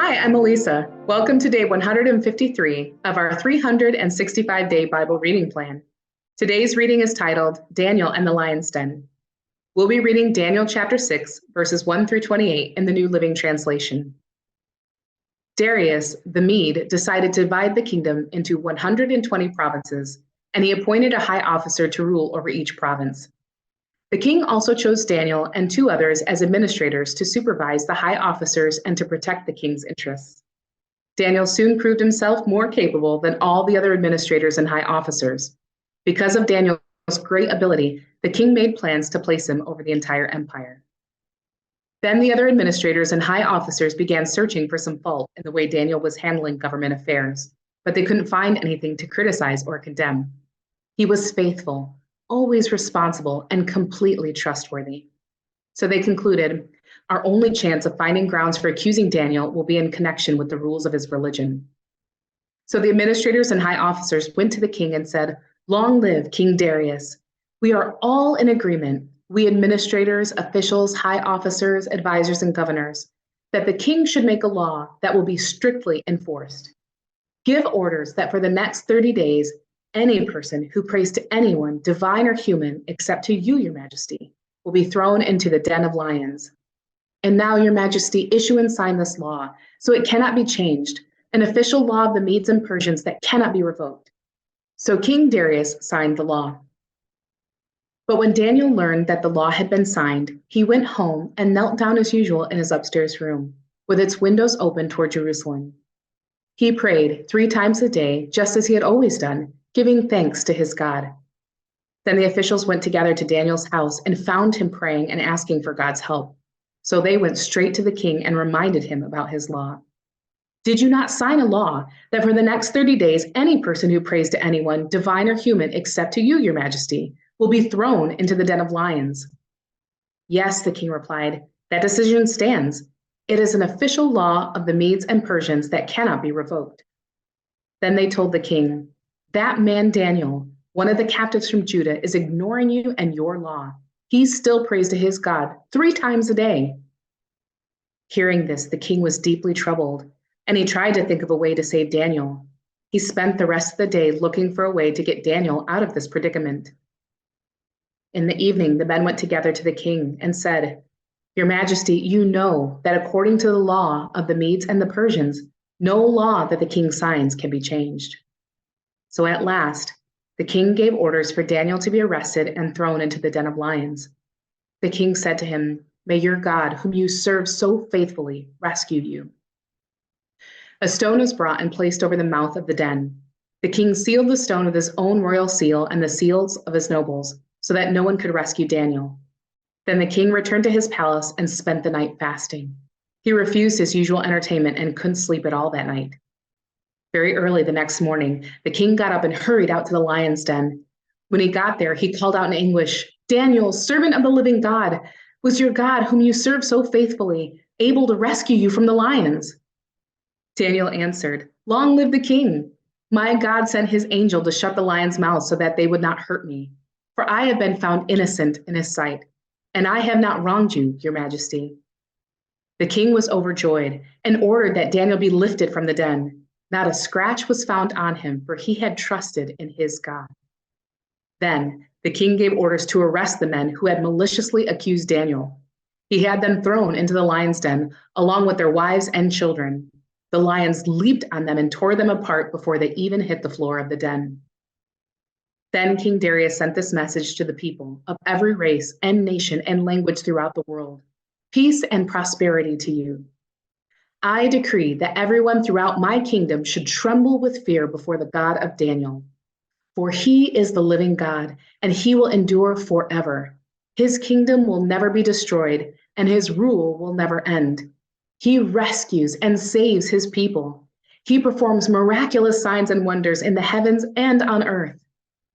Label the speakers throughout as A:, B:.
A: Hi, I'm Elisa. Welcome to day 153 of our 365-day Bible reading plan. Today's reading is titled Daniel and the Lion's Den. We'll be reading Daniel chapter 6, verses 1 through 28 in the New Living Translation. Darius the Mede decided to divide the kingdom into 120 provinces, and he appointed a high officer to rule over each province. The king also chose Daniel and two others as administrators to supervise the high officers and to protect the king's interests. Daniel soon proved himself more capable than all the other administrators and high officers. Because of Daniel's great ability, the king made plans to place him over the entire empire. Then the other administrators and high officers began searching for some fault in the way Daniel was handling government affairs, but they couldn't find anything to criticize or condemn. He was faithful, always responsible, and completely trustworthy. So they concluded, our only chance of finding grounds for accusing Daniel will be in connection with the rules of his religion. So the administrators and high officers went to the king and said, "Long live King Darius. We are all in agreement, we administrators, officials, high officers, advisors, and governors, that the king should make a law that will be strictly enforced. Give orders that for the next 30 days, any person who prays to anyone, divine or human, except to you, your majesty, will be thrown into the den of lions. And now, your majesty, issue and sign this law, so it cannot be changed, an official law of the Medes and Persians that cannot be revoked." So King Darius signed the law. But when Daniel learned that the law had been signed, he went home and knelt down as usual in his upstairs room, with its windows open toward Jerusalem. He prayed 3 times a day, just as he had always done, giving thanks to his God. Then the officials went together to Daniel's house and found him praying and asking for God's help. So they went straight to the king and reminded him about his law. "Did you not sign a law that for the next 30 days, any person who prays to anyone, divine or human, except to you, your majesty, will be thrown into the den of lions?" "Yes," the king replied, "that decision stands. It is an official law of the Medes and Persians that cannot be revoked." Then they told the king, "That man Daniel, one of the captives from Judah, is ignoring you and your law. He still prays to his God 3 times a day." Hearing this, the king was deeply troubled, and he tried to think of a way to save Daniel. He spent the rest of the day looking for a way to get Daniel out of this predicament. In the evening, the men went together to the king and said, "Your majesty, you know that according to the law of the Medes and the Persians, no law that the king signs can be changed." So at last, the king gave orders for Daniel to be arrested and thrown into the den of lions. The king said to him, "May your God, whom you serve so faithfully, rescue you." A stone was brought and placed over the mouth of the den. The king sealed the stone with his own royal seal and the seals of his nobles, so that no one could rescue Daniel. Then the king returned to his palace and spent the night fasting. He refused his usual entertainment and couldn't sleep at all that night. Very early the next morning, the king got up and hurried out to the lion's den. When he got there, he called out in anguish, "Daniel, servant of the living God, was your God, whom you serve so faithfully, able to rescue you from the lions?" Daniel answered, "Long live the king! My God sent his angel to shut the lions' mouths so that they would not hurt me. For I have been found innocent in his sight, and I have not wronged you, your majesty." The king was overjoyed and ordered that Daniel be lifted from the den. Not a scratch was found on him, for he had trusted in his God. Then the king gave orders to arrest the men who had maliciously accused Daniel. He had them thrown into the lion's den, along with their wives and children. The lions leaped on them and tore them apart before they even hit the floor of the den. Then King Darius sent this message to the people of every race and nation and language throughout the world: "Peace and prosperity to you. I decree that everyone throughout my kingdom should tremble with fear before the God of Daniel. For he is the living God, and he will endure forever. His kingdom will never be destroyed, and his rule will never end. He rescues and saves his people. He performs miraculous signs and wonders in the heavens and on earth.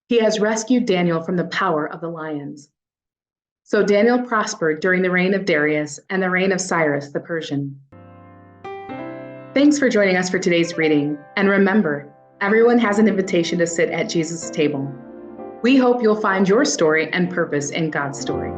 A: He has rescued Daniel from the power of the lions." So Daniel prospered during the reign of Darius and the reign of Cyrus the Persian. Thanks for joining us for today's reading. And remember, everyone has an invitation to sit at Jesus' table. We hope you'll find your story and purpose in God's story.